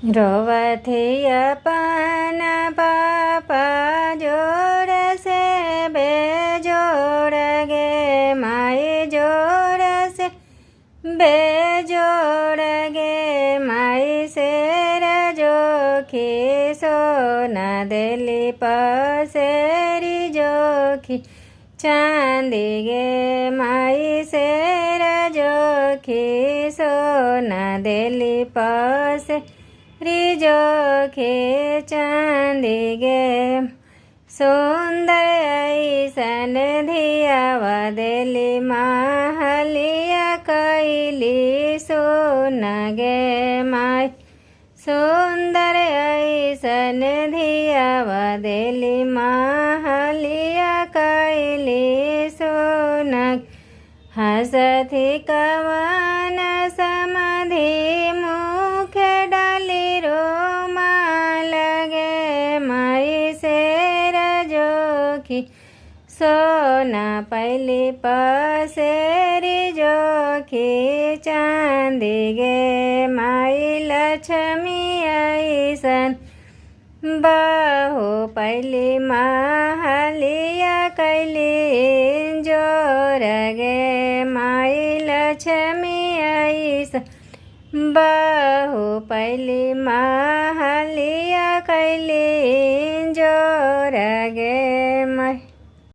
रोवथी अपन पापा जोड़ से बेजोड़ गे माई जोड़ से बेजोड़ गे माई शेर जोखी सोना दिली पसेरी जोखी चांदी गे माई शेर जोखी सोना दिली पसे जोखे चांदी गे सुंदर ऐसन धियावा दिली महलिया कैली सोना गे माई सुंदर ऐसन धियावा दिली महलिया कैली सोना हंसथी कवन समधि मुख डाली रोमाल गे माई शेर जोखी सोना पैली पसेरी जोखी चांदी गे माई लक्ष्मी ऐसन बहु पैली महलिया कैली जोर गे माई लक्ष्मी ऐसन बहु पैली महलिया कैली जोर गे माई।